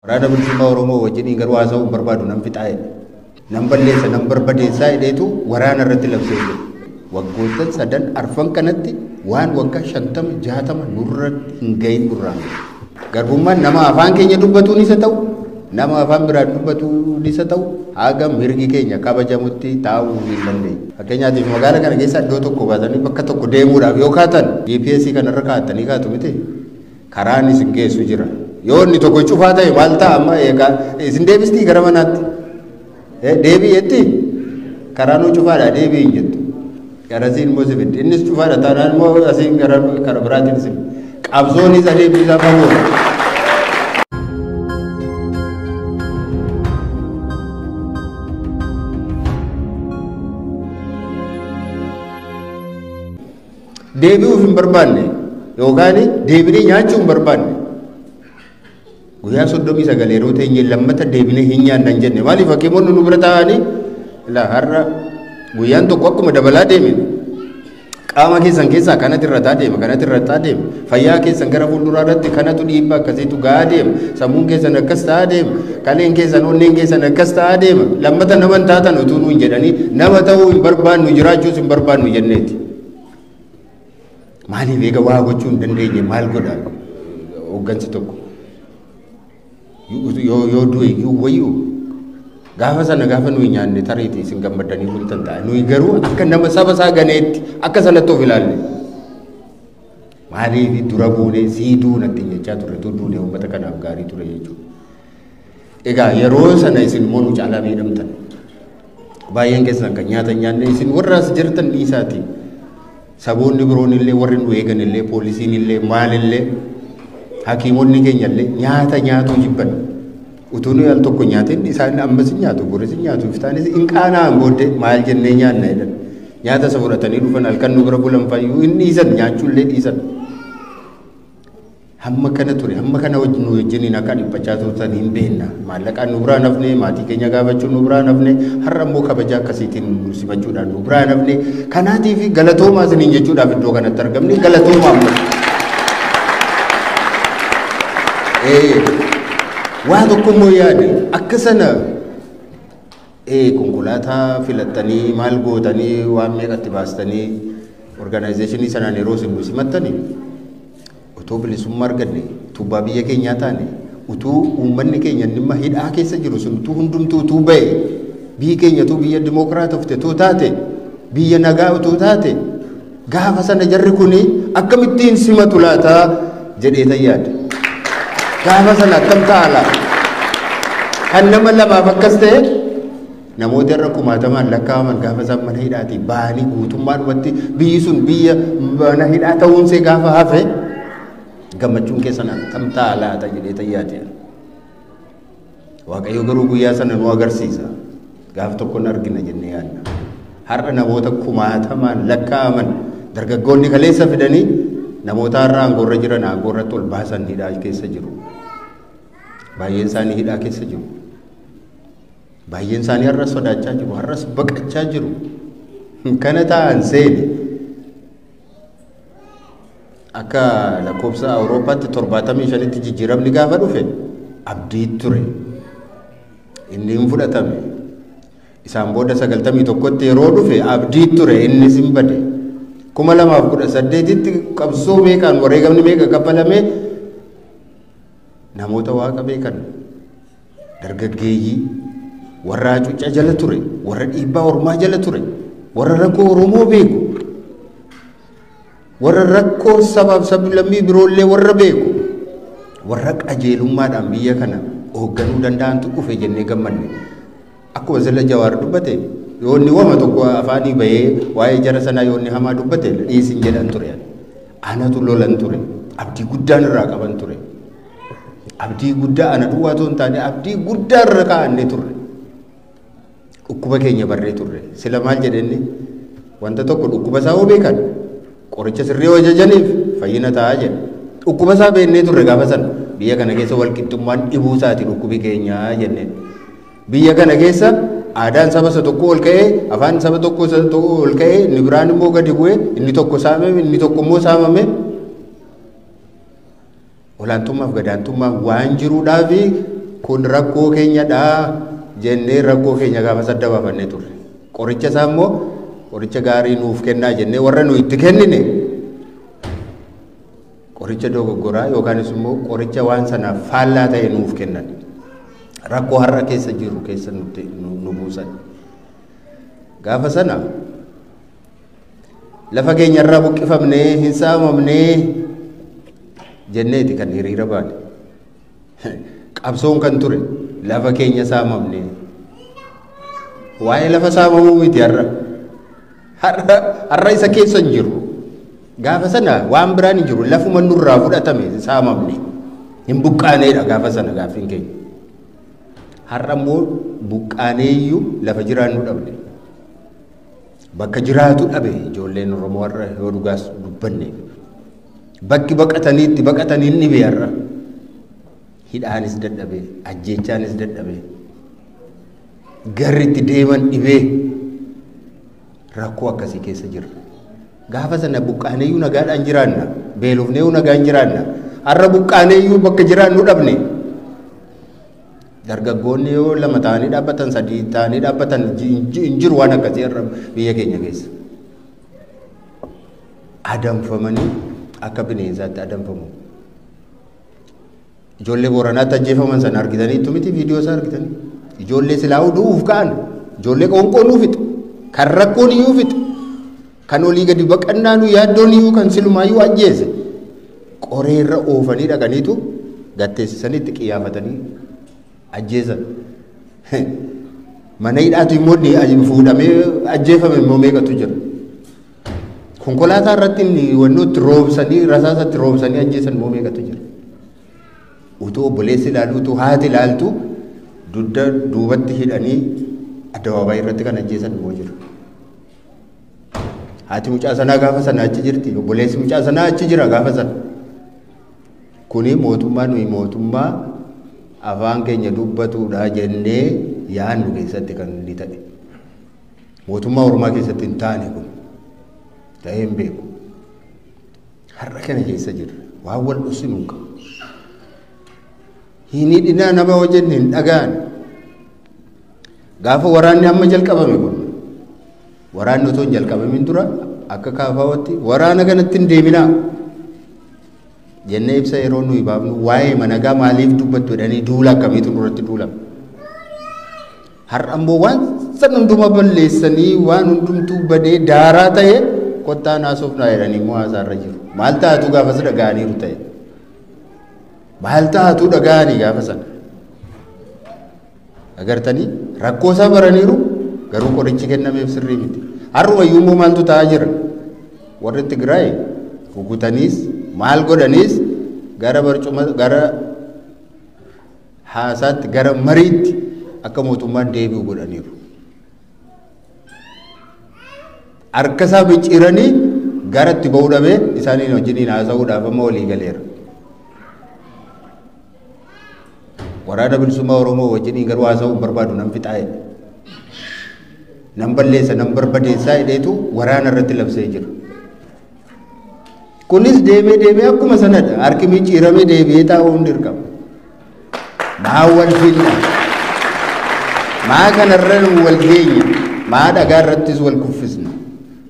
Waraana bilisummaa Oromoo wajjin garuu haasa'uu barbaadu nan fixaa'e. Nan balleessa nan barbadeessaa hidheetu waraana irratti labsee jiru. Waggoottan sadan arfan kanatti waan waggaa 50-60 nurratti hin gahin durraan. Garbummaan nama afaan keenya dubbatuun isa ta'u, nama afaan biraan dubbatuun isa ta'u, haga mirgi keenya kabajamutti taa'uu hin dandeenye. Fakkeenyaatiif magaalaa kana keessa iddoo tokko baatanii bakka tokko deemuudhaaf yoo kaatan GPS kanarra kaa'attanii kaatu miti. Karaan isin geessu jira. Yoo inni tokko cufaa ta'e maal ta'a amma eegaa isin deebistii gara manaatti. Deebii jetti karaan cufaadha deebii hin jettu. Garasiin immoo si fiddi. Innis cufaadha taanaan immoo asiin gara biraatiin si fiddi. Qabsoon isa deebii isaa fagoodha. Deebi'uuf hin barbaanne yookaan deebinee nyaachuu hin barbaanne. Guyyaa 39 yeroo ta'e lammata deebinee hin nyaannan jenne maaliif hakiimonni nu bira taa'anii la har'a guyyaan tokko akkuma dabalaa deeme qaama keessan keessaa kanatti irrataa deema fayyaa keessan gara fuulduraa irratti kanatu dhiibbaa akkasiitu ga'aa deema sammuun keessan akkas ta'aa deema kaleen keessan onneen keessan akkas ta'aa deema lammata nama hin taatan utuu nu hin jedhanii nama ta'uu hin barbaannu jiraachuus hin barbaannu jenneeti. Maaliif eega waa gochuu hin dandeenye maal godha hooggansi tokko? Yoo du'e iyyuu wayyuu gaafa sana gaafa nuyi nyaanne tareeti isin gammadanii bultan ta'a. Nuyi garuu akka nama saba isaa ganeetti akka sanatti of ilaalle. Maaliif dura buunee siiduu natti jechaa ture duuduu uummata kanaaf gaarii ture jechuudha. Egaa yeroo sana isin immoo nu caalaa miidhamtan. Baay'een keessan kan nyaata nyaanne isin warra as jirtan dhiisaati. Saboonni biroon illee warri nu eegan illee poolisiin illee maal illee hakiimonni keenya illee nyaata nyaatu jibban utuu nu al tokko nyaatiin isaan ammas nyaatu boris nyaatu iftaanis in qaanaan booddee maal jennee nyaanna jedhan nyaata isa fudhatanii dhufan halkan nu bira bulan fayyuu inni dhiisan nyaachuu illee dhiisan hamma kana ture hamma kana wajjin nu wajjiniin akka dhiphachaa turtan hin beekna maallaqaan nu biraa nafne maatii keenya gaafachuun nu biraa nafne har'a immoo kabajaa akkasiitiin nu simachuudhaan nu biraa nafne kanaatiif galatoomaa isiniin jechuudhaaf iddoo kanatti argamne galatoomaa waa tokko immoo yaade akka sana konkolaataa filattanii maal gootanii waan meeqatti baastanii organizeeshinii sanaan yeroo isin nu simattanii utuu bilisummaa arganne tuubbaa biyya keenyaa taane utuu uummanni keenya dhimma hidhaa keessa jiru sun utuu hundumtuu utuu ba'e biyyi keenya utuu biyya dimookiraatofte utuu taate biyya nagaa utuu taate gaafa sana jarri kuni akkamittiin simatu laataa jedhee tayyaade. Gaafa sana akkam ta'a kan nama lamaaf akkas ta'e namoota irra kumaatamaan lakkaa'aman gaafa isaan mana hidhaatii ba'anii guutummaadhumatti biyyi sun biyya mana hidhaa ta'uunsee gaafa hafe gammachuun keessan akkam ta'a laata jedhee tayyaade. Waaqayyo garuu guyyaa sana nu agarsiisa gaafa tokkoon argina jennee yaadna. Har'a namoota kumaatamaan lakkaa'aman dargaggoonni kaleessa fidanii namoota har'a aangoorra jiran aangoorratti ol baasan hidhaa keessa jiru. Baay'een isaanii hidhaa keessa jiru. Baay'een isaanii har'as sodaachaa jiru. Har'as baqachaa jiru. Kana ta'an seeni akka lakkoofsa Awurooppaatti 75tti jijjiiramni gaafa dhufe abdii ture. Inni hin fudhatame. Isaan booda 91tti yeroo dhufe abdii ture innis hin bade. 2018tti qabsoo meeqaan wareegamni meeqa kaffalame namoota waaqa beekan dargaggeeyyii warra cuucca jala ture warra dhiibbaa ormaa jala ture warra rakkoo Oromoo beeku warra rakkoo sabaaf sablammii biroollee warra beeku warra qajeelummaadhaan biyya kana hoogganuu danda'antu dhufe jennee gammanne akkuma Zalla Jawaar dubbate yoonni wama tokko afaanii bahee waa'ee jara sanaa yoonni hamaa dubbate dhiisin jedhan ture anatu lolan ture abdii guddaan irraa qaban ture abdii guddaa ana duwwaatoo hin taane abdii guddaa irra kaa'annee turre dhukkuba keenya barree turre sila maal jedhenne wanta tokko dhukkuba isaa hoo beekan qoricha sirrii hoo ajajaniif fayyina ta'aa jedhe dhukkuba isaa beennee turre gaafa sana biyya kana keessa walqixxummaan dhibuu isaati dhukkubi keenyaa jenneen biyya kana keessa aadaan saba isa tokko ol ka'ee afaan saba tokko ol ka'ee inni biraan immoo gadi bu'ee inni tokko saamame inni tokko immoo saamame olaantummaaf gadaantummaan waan jiruudhaafi kun rakkoo keenyadha jennee rakkoo keenya gaafa sadda baafannee turre. Qoricha isaa immoo qoricha gaarii nuuf kennaa jennee warra nu itti kennine qoricha dogoggoraa yookaanis immoo qoricha waan sanaaf faallaa ta'e nuuf kennan. Rakkoo har'a keessa jiru keessa nu buusan. Gaafa sana lafa keenyarraa buqqifamnee hin saamamnee jenneeti kan hiriira baane. Qabsoon kan ture lafa keenya saamamnee. Waa'ee lafa saamamuu miti har'a isa keessa hin jiru. Gaafa sana waan biraan hin jiru lafuma nurraa fudhatame saamamne hin buqqaaneedha gaafa sana gaaffiin keenya. Har'a immoo buqqaaneeyyuu lafa jiraannu dhabne. Bakka jiraatu dhabe ijoolleen Oromoo har'a yoo dhugaas dubbanne. Bakki baqatanii inni dhibe har'a. Hidhaanis dadhabe, ajjeechaanis dadhabe. Garri itti deeman dhibee rakkoo akkasii keessa jirra. Gaafa sana buqqaaneeyyuu nagaadhaan jiraanna, beelofneeyyuu nagaan jiraanna. Har'a buqqaaneeyyuu bakka jiraannu dhabne. Dargaggoonni yoo lama ta'anii dhaabbatan sadii ta'anii dhaabbatan hin jiru waan akkasii har'a biyya keenya keessa. Adamfamanii akka bineensaatti adamfamu. Ijoollee Booranaatti ajjeefaman sana argitaniittu miti viidiyoo isaa argitanii. Ijoollee silaa du'uuf ka'an, ijoollee qoonqoo nuuf fixu, kan rakkoon iyyuu fixu, kan olii gadi baqannaan yaaddoon iyyuu kan silumaayyuu ajjeese. Qoreerra oofanii dhaqaniitu gatteessisaniitti qiyaafatanii ajjeesan. Mana hidhaatu immoo fuudhamee ajjeefame immoo meeqatu jira. Konkolaataa irratti wantoota roobsanii rasaasatti roobsanii ajjeesan immoo meeqatu jira. Utuu obboleessi ilaalu utuu haati ilaaltu dudda duubatti hidhanii addawaabaa irratti kan ajjeesan immoo jira. Haati mucaa sanaa gaafa sana achi jirti. Obboleessi mucaa sanaa achi jira gaafa sana. Kuni mootummaa nuyi mootummaa afaan keenya dubbatuudha jennee yaannu keessatti kan inni ta'e. Mootummaa Oromaa keessatti hin taane kun ta'ee hin beeku. Har'a kana keessa jira. Waan wal dhusinu hin qabu. Hin hidhinaa nama wajjin hin dhaga'an. Gaafa waraanni amma jalqabame kun waraanni otoo hin jalqabamin dura akka kaafaawatti waraana kanatti hin deeminaa jennee ibsa yeroo nuyi baafnu waa'ee managaa maaliif dubbattu jedhanii duula akkamiitu duratti duulame. Har'a immoo waan san hunduma balleessanii waan hundumtuu badee daaraa ta'e kottaa naasofnaa jedhanii immoo haasaarra jiru. Maal taatu gaafa sana dhaga'aniiru ta'e. Maal taatu dhaga'anii gaafa sana. Agartanii rakkoo isaa baraniiru garuu qorichi kennameef sirrii miti. Har'umayyuu immoo maaltu ta'aa jira. Warri Tigraay rukutaniis maal godhaniis gara barcuma gara haasaatti gara mariitti akka mootummaan deebi'u godhaniiru. Harka isaa micciiranii gara itti ba'uu dhabee isaaniin wajjiniin haasa'uudhaaf amma walii galeera. Waraana bilisummaa Oromoo wajjiniin garuu haasa'uu barbaadu nan fixaa'e. Nan balleessa nan barbadeessaa hidheetu waraana irratti labsee jira. Kunis deemee akkuma sanadha. Harki micciiramee deebi'ee taa'uu hin dirqamu. Maa wal finna. Maa kanarra wal geenya. Maa dhagaa irrattis wal kuffisna.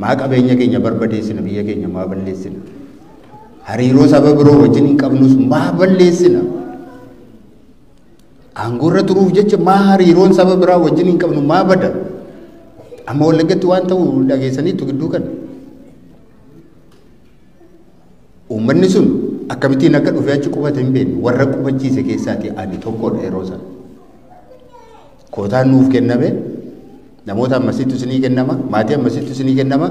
Maa qabeenya keenya barbadeessina biyya keenya maa balleessina. Hariiroo saba biroo wajjin hin qabnus maa balleessina. Aangoo irra turuuf jecha maa hariiroon saba biraa wajjin hin qabnu maa bada. Amma Wallagatti waan ta'u dhageessaniitu gidduu kana. Uummanni sun akkamittiin akka dhufee achi qubate hin beeknu warra qubachiise keessaati ani tokkodha yeroo sana. Kootaan nuuf kenname namoota ammasiitu isinii kennama maatii ammasiitu isinii kennama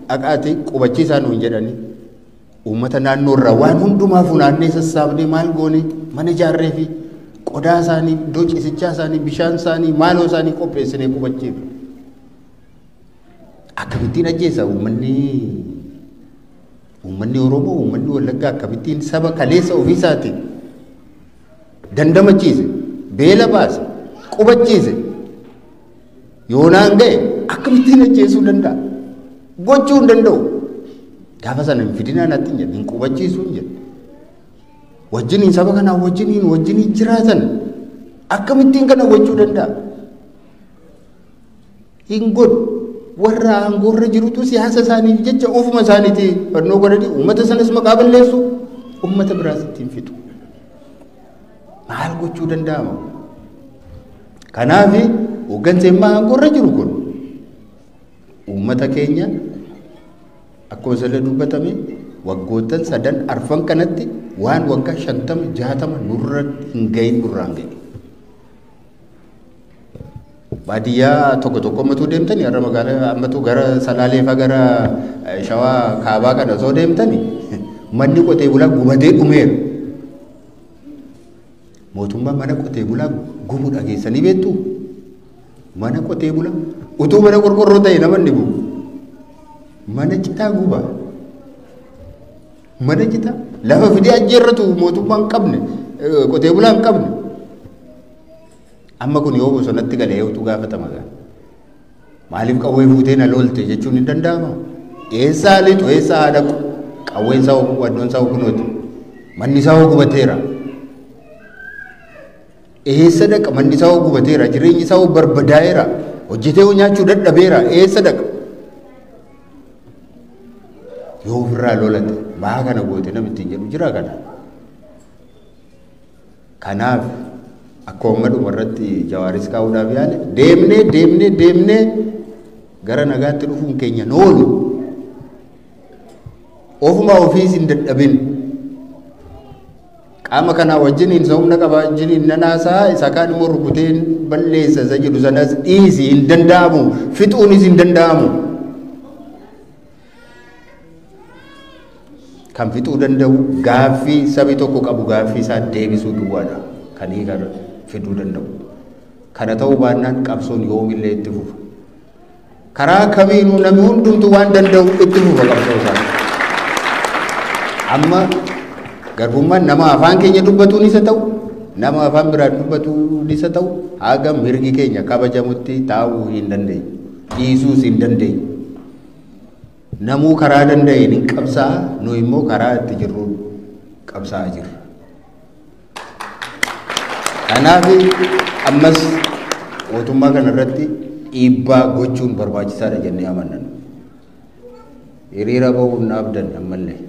dhaqaati qubachiisaa nuun jedhanii uummata naannoo irraa waan hundumaa funaannee sassaabnee maal goone mana ijaarree fi qodaa isaanii iddoo ciisichaa isaanii bishaan isaanii maaloo isaanii qopheessinee qubachiifne. Akkamittiin ajjeesa uummanni Oromoo uummanni Wallaggaa akkamittiin saba kaleessa ofiisaati dandamachiise beela baase qubachiise yoonaan ga'e akkamittiin ajjeesuu danda'a gochuu hin danda'u. Gaafa sana hin fidinaan atti hin jedhe hin qubachiisuu hin jedhe wajjiniin saba kanaa wajjiniin jiraatan akkamittiin kana gochuu danda'a? Hin godhu. Warra aangoorra jirutu siyaasa isaaniif jecha ofuma isaaniitii fannoo godhanii uummata sanas maqaa balleessu, uummata biraas ittiin fixu. Maal gochuu danda'ama? Kanaaf hooggansa immoo aangoorra jiru kun uummata keenya akkuma sirrii dubbatame waggoottan 3 kanatti waan waggaa 50-60 nurra hin gahin nurraan gahe. Baadiyyaa tokko matuu deemtanii har'a magaalaa ammatu gara Salaalee fa gara Shawaa Kaabaa kana osoo deemtanii manni qotee bulaa gubatee dhumeera. Mootummaan mana qotee bulaa gubu dhageessanii beektu? Mana qotee bulaa utuu mana qorqorroo ta'e namanni gubu. Mana citaa guba. Mana citaa lafa fidee ajjeerratu mootummaan hin qabne qotee bulaa hin qabne. Amma kun yoo bosonatti galee utuu gaafatama gaa. Maaliif qawwee fuutee na loolte jechuun hin danda'ama? Eessaa liixu eessaa haa dhaqu? Qawween isaa waddoon isaa kunooti. Manni isaa gubateera. Eessa dhaqa? Manni isaa gubateera. Jireenyi isaa barbadaa'eera. Hojjetee nyaachuu dadhabeera. Eessa dhaqa? Yoo ofirraa lolate maa kana goote namni ittiin jedhu jira kana. Kanaaf akka uummaduma irratti Jawaaris kaa'uudhaaf yaale deemnee gara nagaatti dhufuun keenya noolu ofuma ofiis hin dadhabin. Qaama kanaa wajjiniin humna qaba wajjiniin nanaasaa isa kaan immoo rukuteen balleessa isa jedhu sanas dhiisi hin danda'amu, fixuunis hin danda'amu. Kan fixuu danda'u gaaffii sabi tokko qabu gaaffii isaa deebisuu duwwaadha. Kan hiikara fiduu danda'u. Kana ta'uu baannaan qabsoon yoomillee itti fufa. Karaa kamiinuu namni hundumtuu waan danda'u itti fufa qabsoo isaa. Amma garbummaan nama afaan keenya dubbatuun isa ta'u, nama afaan biraan dubbatuun isa ta'u, haga mirgi keenya kabajamutti taa'uu hin dandeenye. Dhiisuus hin dandeenye. Namuu karaa danda'een hin qabsaa, nu immoo karaa itti jirruun qabsaa jirra. Kanaaf ammas mootummaa kana irratti dhiibbaa gochuun barbaachisaadha jennee amanna. Hiriira bahuun abdan ammallee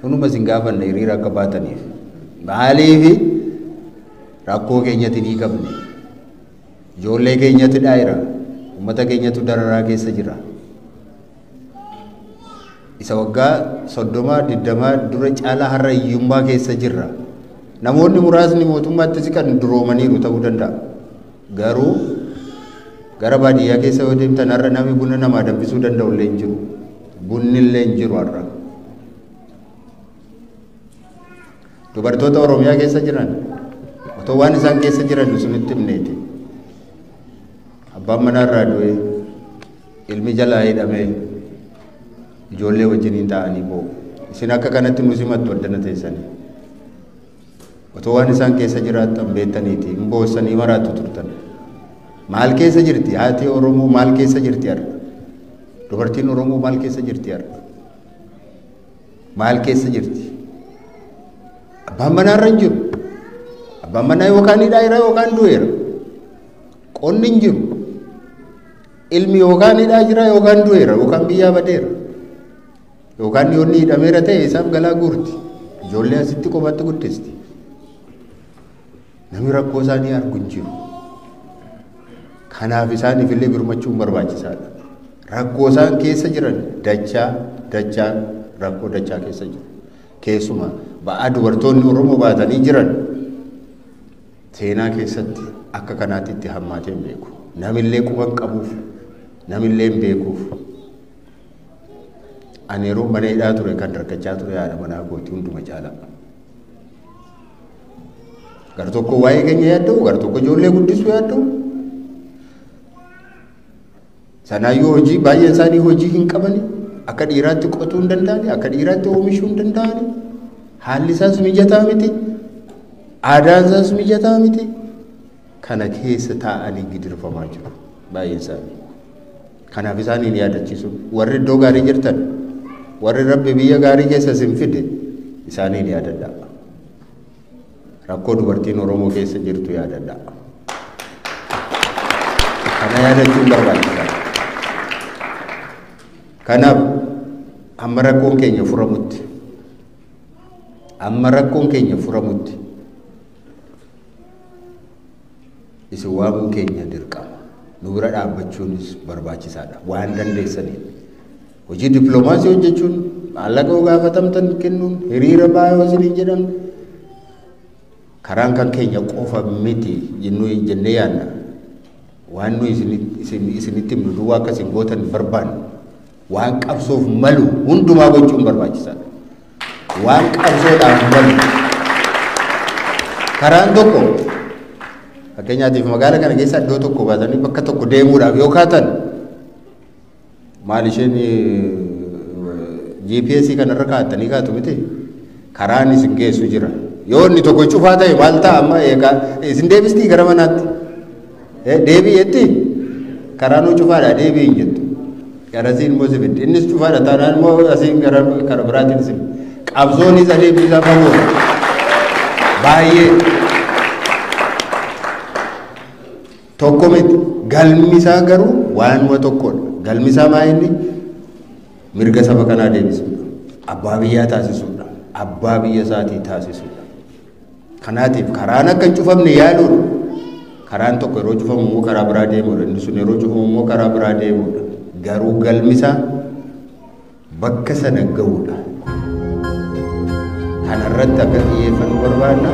kunuma isin gaafanna hiriira akka baataniif. Maaliif rakkoo keenyatti ni qabne, ijoollee keenyatti daa'ira, uummata keenyatu dararaa keessa jira. Isa waggaa 30-20 dura caalaa har'a hiyyummaa keessa jirra. Namoonni muraasni mootummaatti siqan duroomaniiru ta'uu danda'a. Garuu gara baadiyyaa keessa yoo deemtan har'a namni buna namaa danfisuu danda'u illee hin jiru. Bunni illee hin jiru har'a. Dubartoota Oromiyaa keessa jiran otoo waan isaan keessa jiran sunitti himneeti. Abbaan manaa irraa du'e, ilmi jalaa hidhamee ijoollee wajjiniin ta'anii boo'u. Isin akka kanatti nu simattu addana teessanii. Otoo waan isaan keessa jiraattan beektaniiti hin boossanii maraattu turtan. Maal keessa jirti? Haati Oromoo maal keessa jirti har'a? Dubartiin Oromoo maal keessa jirti har'a? Maal keessa jirti? Abbaan manaa irra hin jiru. Abbaan manaa yookaan hidhaa yookaan du'eera. Qonni hin jiru. Ilmi yookaan hidhaa jira yookaan du'eera yookaan biyyaa badeera. Yookaan yoonni hidhameera ta'e isaaf galaa guurti. Ijoollee asitti qofatti guddisti. Namni rakkoo isaanii argu hin jiru. Kanaaf isaaniif illee birmachuun barbaachisaadha. Rakkoo isaan keessa jiran dachaan rakkoo dachaa keessa jiru. Keessumaa ba'aa dubartoonni Oromoo baatanii jiran seenaa keessatti akka kanaatti itti hammaatee hin beeku. Namillee quba hin qabuuf, namillee hin beekuuf. Ani yeroo mana hidhaa ture kan rakkachaa ture haadha manaa gootii hunduma caalaa. Gar tokko waa'ee keenya yaadda'u, gar tokko ijoollee guddisuu yaadda'u. Sanaayyuu hojii baay'een isaanii hojii hin qabani. Akka dhiiraatti qotuu hin danda'ani, akka dhiiraatti oomishuu hin danda'ani. Haalli isaas mijataa miti. Aadaan isaas mijataa miti. Kana keessa taa'anii gidirfamaa jiru baay'een isaanii. Kanaaf isaaniin yaadachiisu. Warri iddoo gaarii jirtan, warri Rabbi biyya gaarii keessa isin fide isaaniin yaadadhaa. rakkoo dubartiin Oromoo keessa jirtu yaadadha. Kana yaadachuun barbaachisaadha. Kanaaf amma rakkoon keenya furamutti isin waamuun keenya dirqama. Nu bira dhaabbachuunis barbaachisaadha waan dandeessaniin. Hojii dippiloomaasii hojjechuun maallaqa gaafatamtan kennuun hiriira baay'oo isiniin jedhan karaan kan keenya qofa miti jennee yaadna. Waan nu isinitti himnu duwwaa akkasiin gootan barbaannu waan qabsoof malu hundumaa gochuun barbaachisaadha. Waan qabsoodhaaf malu karaan tokko fakkeenyaatiif magaala kana keessa iddoo tokko baatanii bakka tokko deemuudhaaf yoo kaatan maal isheen GPS kanarra kaa'attanii kaatu miti karaan isin geessu jira. Yoo inni tokko cufaa ta'e maal ta'a amma eegaa isin deebistii gara manaatti deebii jetti karaan cufaadha deebii hin jettu. Garasiin immoo sibiddi innis cufaadha taanaan immoo asiin gara biraatiin isin qabsoonis adeemsisaa fagoodha baay'ee tokko miti galmisaa garuu waanuma tokkodha. Galmisaa maa inni mirga saba kanaa deebisuudha. Abbaa biyyaa taasisuudha. Abbaa biyya isaatii taasisuudha. Kanaatiif karaan akka hin cufamne yaaluudha. Karaan tokko yeroo cufamu immoo karaa biraa deemuudha. Inni sun yeroo cufamu immoo karaa biraa deemuudha. Garuu galmisaa bakka sana ga'uudha. Kanarratti akka xiyyeeffannu barbaadna.